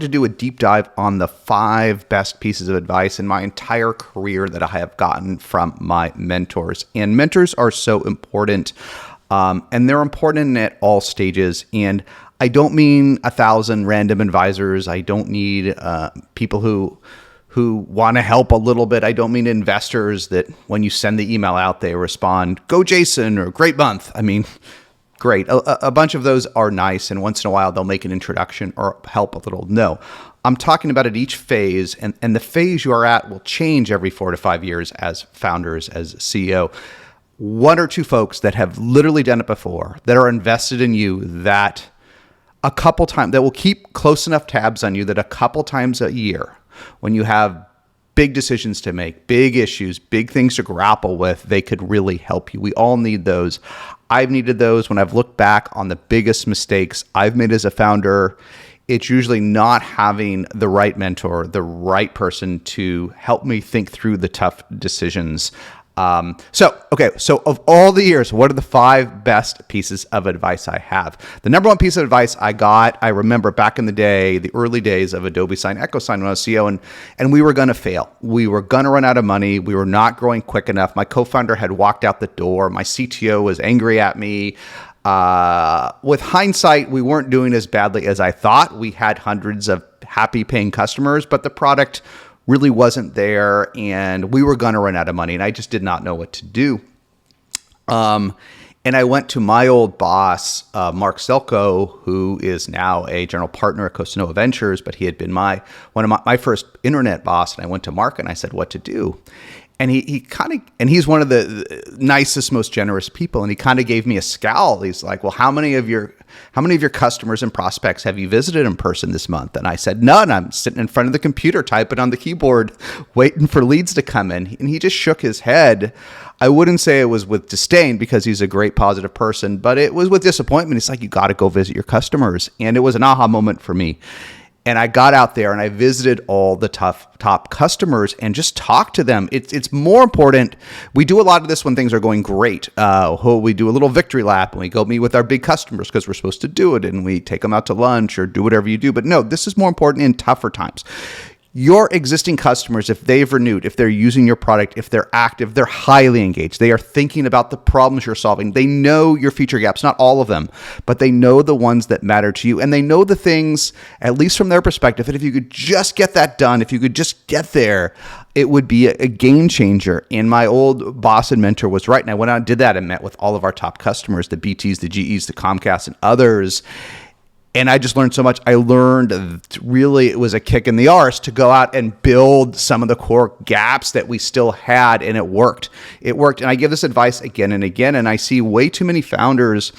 to do a deep dive on the 5 best pieces of advice in my entire career that I have gotten from my mentors. And mentors are so important, and they're important at all stages. And I don't mean 1,000 random advisors. I don't need people who want to help a little bit. I don't mean investors that when you send the email out, they respond, "Go Jason," or "Great month." I mean, great. A bunch of those are nice, and once in a while they'll make an introduction or help a little. No, I'm talking about at each phase, and the phase you are at will change every 4 to 5 years as founders, as CEO. 1 or 2 folks that have literally done it before, that are invested in you, that a couple times, that will keep close enough tabs on you that a couple times a year, when you have big decisions to make, big issues, big things to grapple with, they could really help you. We all need those. I've needed those when I've looked back on the biggest mistakes I've made as a founder. It's usually not having the right mentor, the right person to help me think through the tough decisions. So of all the years, what are the 5 best pieces of advice I have? The number 1 piece of advice I got, I remember back in the day, the early days of Adobe Sign, Echo Sign when I was CEO, and we were going to fail. We were going to run out of money. We were not growing quick enough. My co-founder had walked out the door. My CTO was angry at me. With hindsight, we weren't doing as badly as I thought. We had hundreds of happy paying customers, but the product really wasn't there, and we were going to run out of money, and I just did not know what to do. And I went to my old boss, Mark Selko, who is now a general partner at Costa Nova Ventures, but he had been one of my first internet boss. And I went to Mark and I said, "What to do?" And he's one of the nicest, most generous people. And he kind of gave me a scowl. He's like, "Well, how many of your customers and prospects have you visited in person this month?" And I said, "None. I'm sitting in front of the computer, typing on the keyboard, waiting for leads to come in." And he just shook his head. I wouldn't say it was with disdain, because he's a great, positive person, but it was with disappointment. It's like, you got to go visit your customers. And it was an aha moment for me. And I got out there and I visited all the top customers and just talked to them. It's more important. We do a lot of this when things are going great. We do a little victory lap and we go meet with our big customers because we're supposed to do it, and we take them out to lunch or do whatever you do. But no, this is more important in tougher times. Your existing customers, if they've renewed, if they're using your product, if they're active, they're highly engaged. They are thinking about the problems you're solving. They know your feature gaps, not all of them, but they know the ones that matter to you. And they know the things, at least from their perspective, that if you could just get that done, if you could just get there, it would be a game changer. And my old boss and mentor was right. And I went out and did that and met with all of our top customers, the BTs, the GEs, the Comcasts, and others. And I just learned so much. I learned really it was a kick in the arse to go out and build some of the core gaps that we still had, and it worked. It worked. And I give this advice again and again, and I see way too many founders,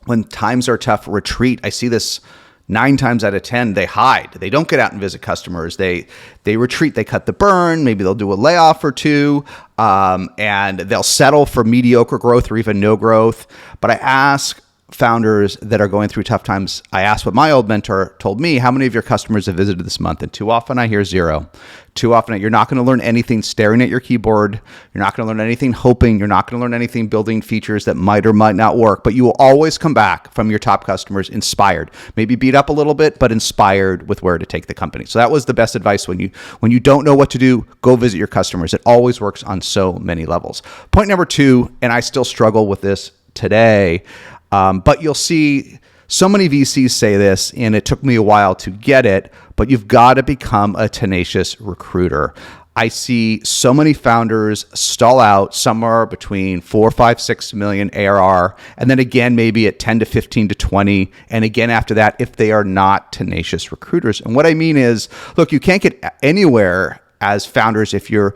when times are tough, retreat. I see this 9 times out of 10, they hide. They don't get out and visit customers. They retreat. They cut the burn. Maybe they'll do a layoff or 2, and they'll settle for mediocre growth or even no growth. But I ask founders that are going through tough times, I asked what my old mentor told me, "How many of your customers have visited this month?" And too often I hear 0. Too often, you're not going to learn anything staring at your keyboard. You're not going to learn anything hoping. You're not going to learn anything building features that might or might not work. But you will always come back from your top customers inspired, maybe beat up a little bit, but inspired with where to take the company. So that was the best advice. When you don't know what to do, go visit your customers. It always works on so many levels. Point number 2, and I still struggle with this today, but you'll see so many VCs say this, and it took me a while to get it, but you've got to become a tenacious recruiter. I see so many founders stall out somewhere between 4, 5, 6 million ARR, and then again, maybe at 10 to 15 to 20, and again after that, if they are not tenacious recruiters. And what I mean is, look, you can't get anywhere as founders if you're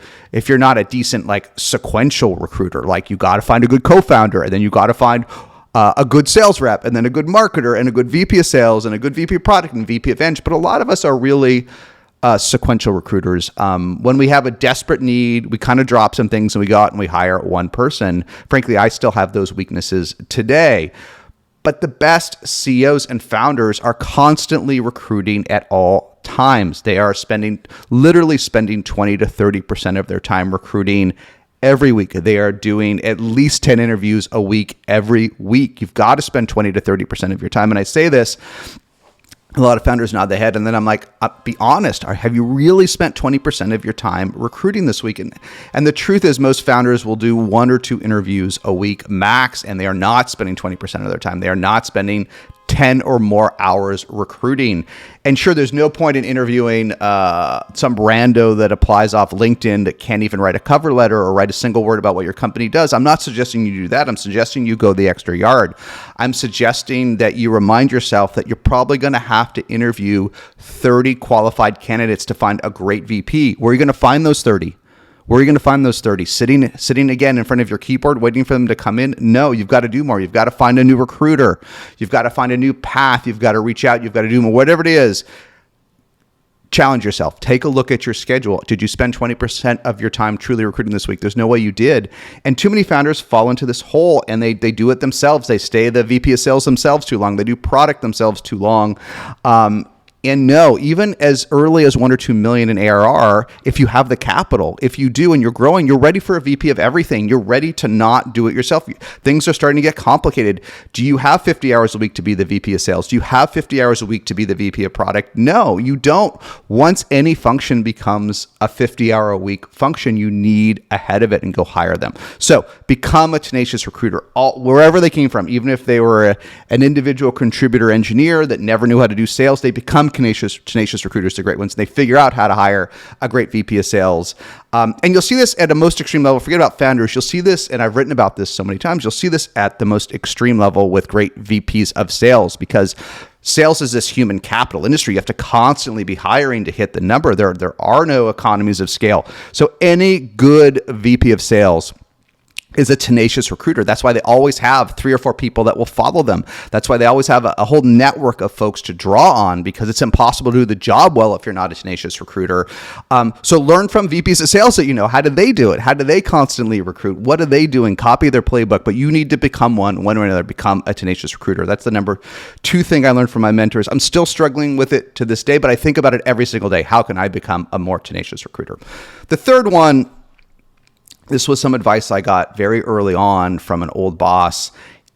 not a decent, like, sequential recruiter. Like, you got to find a good co-founder, and then you got to find a good sales rep, and then a good marketer, and a good VP of sales, and a good VP of product, and VP of eng. But a lot of us are really sequential recruiters. When we have a desperate need, we kind of drop some things and we go out and we hire one person. Frankly, I still have those weaknesses today. But the best CEOs and founders are constantly recruiting at all times. They are literally spending 20 to 30% of their time recruiting every week. They are doing at least 10 interviews a week every week. You've got to spend 20 to 30% of your time. And I say this A lot of founders nod their head, and then I'm like, be honest. Have you really spent 20% of your time recruiting this week? And the truth is, most founders will do 1 or 2 interviews a week max, and they are not spending 20% of their time. They are not spending 10 or more hours recruiting. And sure, there's no point in interviewing some rando that applies off LinkedIn that can't even write a cover letter or write a single word about what your company does. I'm not suggesting you do that. I'm suggesting you go the extra yard. I'm suggesting that you remind yourself that you're probably going to have to interview 30 qualified candidates to find a great VP. Where are you going to find those 30? Where are you going to find those 30? Sitting again in front of your keyboard, waiting for them to come in? No, you've got to do more. You've got to find a new recruiter. You've got to find a new path. You've got to reach out. You've got to do more. Whatever it is, challenge yourself. Take a look at your schedule. Did you spend 20% of your time truly recruiting this week? There's no way you did. And too many founders fall into this hole, and they do it themselves. They stay the VP of sales themselves too long. They do product themselves too long. And no, even as early as 1 or 2 million in ARR, if you have the capital, if you do and you're growing, you're ready for a VP of everything. You're ready to not do it yourself. Things are starting to get complicated. Do you have 50 hours a week to be the VP of sales? Do you have 50 hours a week to be the VP of product? No, you don't. Once any function becomes a 50-hour-a-week function, you need ahead of it and go hire them. So become a tenacious recruiter, wherever they came from. Even if they were an individual contributor engineer that never knew how to do sales, they become tenacious recruiters to great ones. And they figure out how to hire a great VP of sales. And you'll see this at a most extreme level. Forget about founders. You'll see this, and I've written about this so many times. You'll see this at the most extreme level with great VPs of sales, because sales is this human capital industry. You have to constantly be hiring to hit the number. There are no economies of scale. So any good VP of sales is a tenacious recruiter. That's why they always have 3 or 4 people that will follow them. That's why they always have a whole network of folks to draw on, because it's impossible to do the job well if you're not a tenacious recruiter. So learn from VPs of sales that you know. How do they do it? How do they constantly recruit? What are they doing? Copy their playbook, but you need to become one or another, become a tenacious recruiter. That's the number 2 thing I learned from my mentors. I'm still struggling with it to this day, but I think about it every single day. How can I become a more tenacious recruiter? The third one, this was some advice I got very early on from an old boss,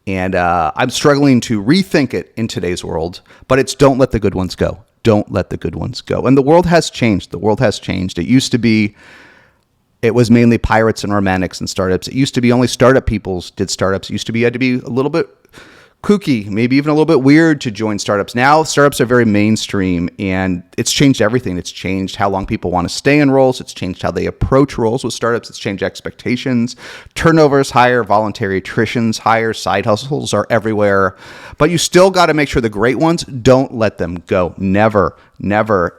and I'm struggling to rethink it in today's world, but it's don't let the good ones go. Don't let the good ones go. And the world has changed. The world has changed. It used to be, it was mainly pirates and romantics and startups. It used to be only startup people did startups. It used to be, you had to be a little bit kooky, maybe even a little bit weird to join startups. Now startups are very mainstream, and it's changed everything. It's changed how long people want to stay in roles. It's changed how they approach roles with startups. It's changed expectations. Turnover is higher, voluntary attrition's higher, side hustles are everywhere. But you still got to make sure the great ones, don't let them go. Never.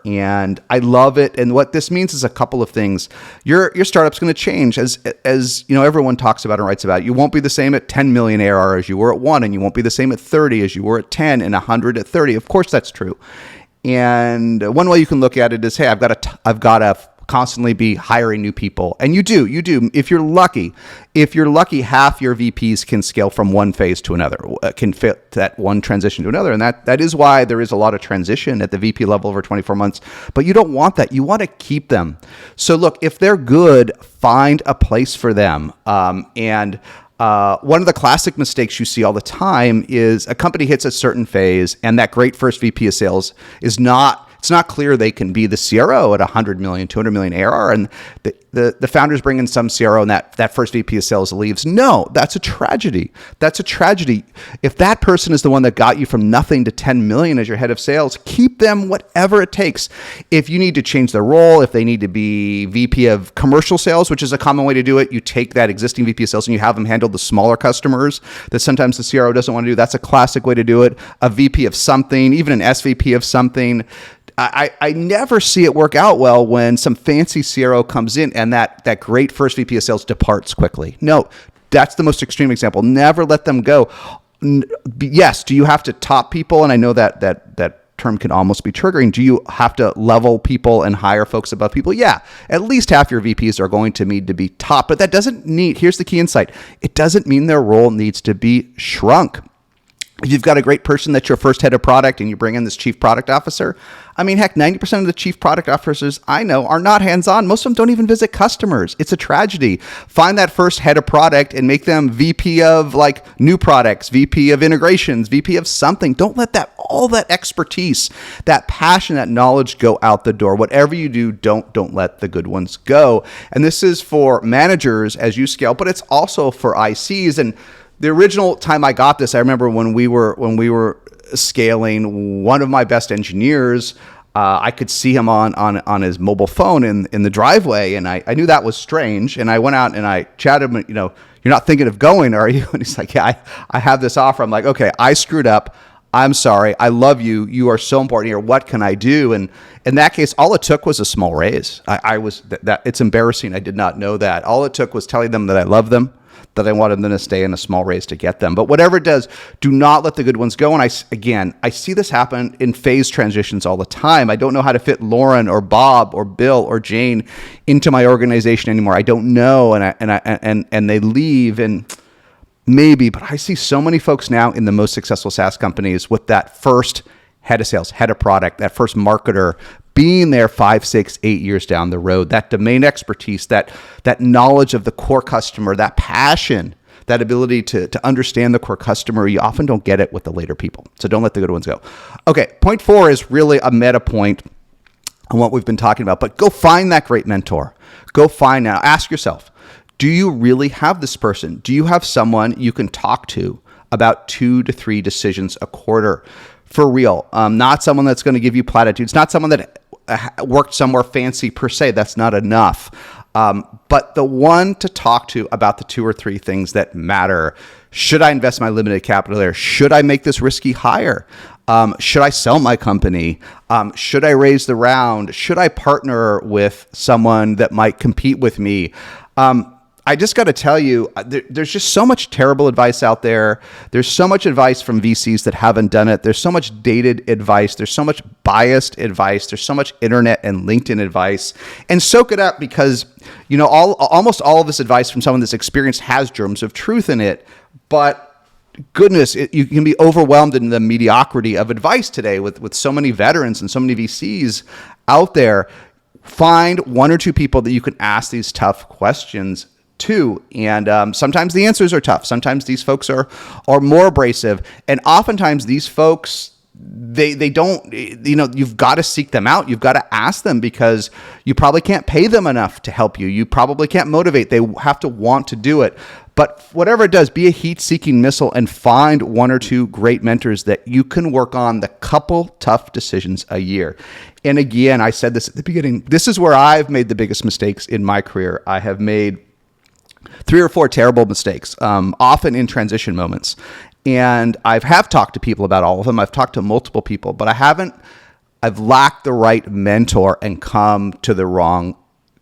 And I love it. And what this means is a couple of things. Your startup's going to change as you know, everyone talks about and writes about. You won't be the same at 10 million ARR as you were at 1, and you won't be the same at 30 as you were at 10 and 100 at 30. Of course, that's true. And one way you can look at it is, hey, I've got to constantly be hiring new people. And you do. If you're lucky, half your VPs can scale from one phase to another, can fit that one transition to another. And that is why there is a lot of transition at the VP level over 24 months. But you don't want that. You want to keep them. So look, if they're good, find a place for them. And one of the classic mistakes you see all the time is a company hits a certain phase, and that great first VP of sales is not, it's not clear they can be the CRO at 100 million, 200 million ARR, and the founders bring in some CRO and that first VP of sales leaves. No, that's a tragedy. That's a tragedy. If that person is the one that got you from nothing to 10 million as your head of sales, keep them whatever it takes. If you need to change their role, if they need to be VP of commercial sales, which is a common way to do it, you take that existing VP of sales and you have them handle the smaller customers that sometimes the CRO doesn't want to do. That's a classic way to do it. A VP of something, even an SVP of something. I never see it work out well when some fancy CRO comes in and that great first VP of sales departs quickly. No, that's the most extreme example. Never let them go. Yes, do you have to top people? And I know that term can almost be triggering. Do you have to level people and hire folks above people? Yeah, at least half your VPs are going to need to be top, but that doesn't need, here's the key insight. It doesn't mean their role needs to be shrunk. If you've got a great person that's your first head of product and you bring in this chief product officer, I mean, heck, 90% of the chief product officers I know are not hands-on. Most of them don't even visit customers. It's a tragedy. Find that first head of product and make them VP of like new products, VP of integrations, VP of something. Don't let all that expertise, that passion, that knowledge go out the door. Whatever you do, don't let the good ones go. And this is for managers as you scale, but it's also for ICs. And the original time I got this, I remember when we were scaling, one of my best engineers, I could see him on his mobile phone in the driveway, and I knew that was strange. And I went out and I chatted him, you're not thinking of going, are you? And he's like, yeah, I have this offer. I'm like, okay, I screwed up. I'm sorry. I love you. You are so important here. What can I do? And in that case, all it took was a small raise. It's embarrassing. I did not know that. All it took was telling them that I love them, that I wanted them to stay in a small raise to get them. But whatever it does, do not let the good ones go. And I see this happen in phase transitions all the time. I don't know how to fit Lauren or Bob or Bill or Jane into my organization anymore. I don't know. And they leave, and maybe, but I see so many folks now in the most successful SaaS companies with that first head of sales, head of product, that first marketer being there 5, 6, 8 years down the road, that domain expertise, that knowledge of the core customer, that passion, that ability to understand the core customer. You often don't get it with the later people. So don't let the good ones go. Okay, point 4 is really a meta point on what we've been talking about, but go find that great mentor. Go find now. Ask yourself, do you really have this person? Do you have someone you can talk to about 2 to 3 decisions a quarter? For real, not someone that's going to give you platitudes, not someone that worked somewhere fancy per se. That's not enough. But the one to talk to about the 2 or 3 things that matter. Should I invest my limited capital there? Should I make this risky hire? Should I sell my company? Should I raise the round? Should I partner with someone that might compete with me? I just got to tell you, there's just so much terrible advice out there. There's so much advice from VCs that haven't done it. There's so much dated advice. There's so much biased advice. There's so much internet and LinkedIn advice. And soak it up, because almost all of this advice from someone that's experienced has germs of truth in it. But goodness, you can be overwhelmed in the mediocrity of advice today with so many veterans and so many VCs out there. Find 1 or 2 people that you can ask these tough questions to. And sometimes the answers are tough. Sometimes these folks are more abrasive. And oftentimes these folks, they don't, you've got to seek them out. You've got to ask them, because you probably can't pay them enough to help you. You probably can't motivate. They have to want to do it. But whatever it does, be a heat-seeking missile and find 1 or 2 great mentors that you can work on the couple tough decisions a year. And again, I said this at the beginning, this is where I've made the biggest mistakes in my career. I have made 3 or 4 terrible mistakes, often in transition moments. And I have talked to people about all of them. I've talked to multiple people, but I've lacked the right mentor and come to the wrong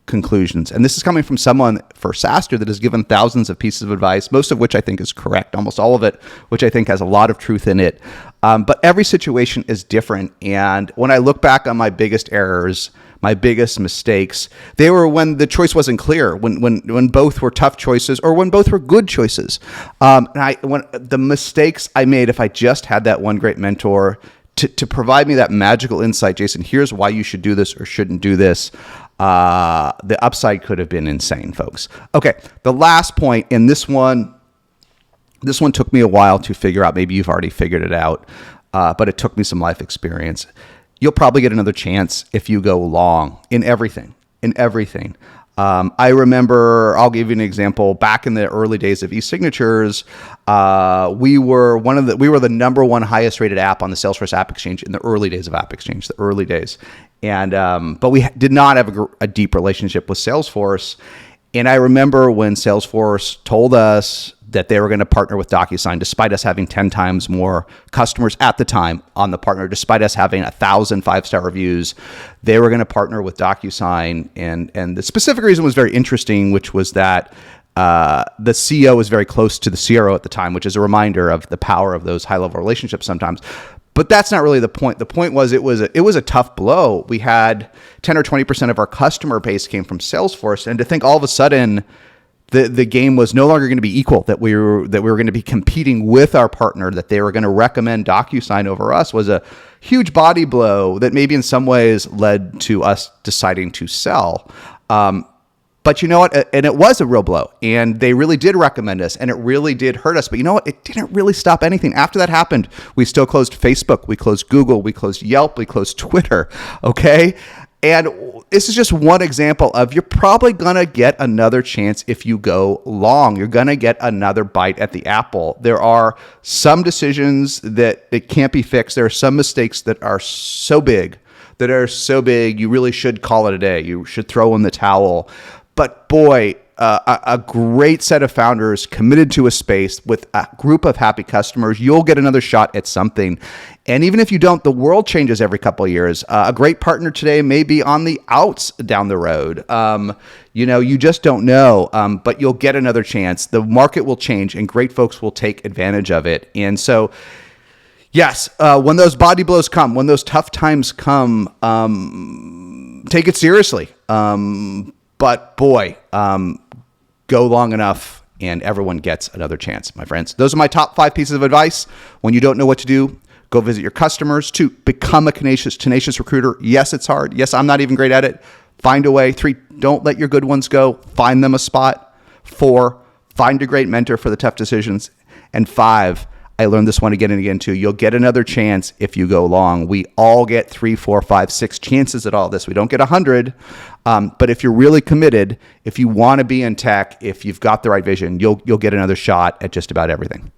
conclusions. And this is coming from someone for SaaStr that has given thousands of pieces of advice, most of which I think is correct, almost all of it, which I think has a lot of truth in it. But every situation is different. And when I look back on my biggest errors, my biggest mistakes, they were when the choice wasn't clear, when both were tough choices or when both were good choices. When the mistakes I made, if I just had that one great mentor to provide me that magical insight, Jason, here's why you should do this or shouldn't do this, the upside could have been insane, folks. Okay, the last point, and this one took me a while to figure out. Maybe you've already figured it out, but it took me some life experience. You'll probably get another chance if you go long in everything. I remember, I'll give you an example. Back in the early days of e-signatures, we were the number 1 highest rated app on the Salesforce App Exchange in the early days of App Exchange, the early days. And but we did not have a deep relationship with Salesforce. And I remember when Salesforce told us that they were going to partner with DocuSign, despite us having 10 times more customers at the time on the partner, despite us having 1,000 5-star reviews, they were going to partner with DocuSign. And the specific reason was very interesting, which was that the CEO was very close to the CRO at the time, which is a reminder of the power of those high-level relationships sometimes. But that's not really the point. The point was it was a tough blow. We had 10 or 20% of our customer base came from Salesforce, and to think all of a sudden the game was no longer going to be equal, that we were going to be competing with our partner, that they were going to recommend DocuSign over us, was a huge body blow that maybe in some ways led to us deciding to sell. But you know what? And it was a real blow. And they really did recommend us, and it really did hurt us. But you know what? It didn't really stop anything. After that happened, we still closed Facebook. We closed Google. We closed Yelp. We closed Twitter. Okay? And this is just one example of you're probably going to get another chance if you go long. You're going to get another bite at the apple. There are some decisions that can't be fixed. There are some mistakes that are so big you really should call it a day. You should throw in the towel. But boy, a great set of founders committed to a space with a group of happy customers, you'll get another shot at something. And even if you don't, the world changes every couple of years. A great partner today may be on the outs down the road. You just don't know, but you'll get another chance. The market will change and great folks will take advantage of it. And so, yes, when those body blows come, when those tough times come, take it seriously. But boy, go long enough and everyone gets another chance, my friends. Those are my top 5 pieces of advice. When you don't know what to do, go visit your customers. 2, become a tenacious recruiter. Yes, it's hard. Yes, I'm not even great at it. Find a way. 3, don't let your good ones go. Find them a spot. 4, find a great mentor for the tough decisions. And 5, I learned this one again and again too. You'll get another chance if you go long. We all get 3, 4, 5, 6 chances at all this. We don't get 100. But if you're really committed, if you want to be in tech, if you've got the right vision, you'll get another shot at just about everything.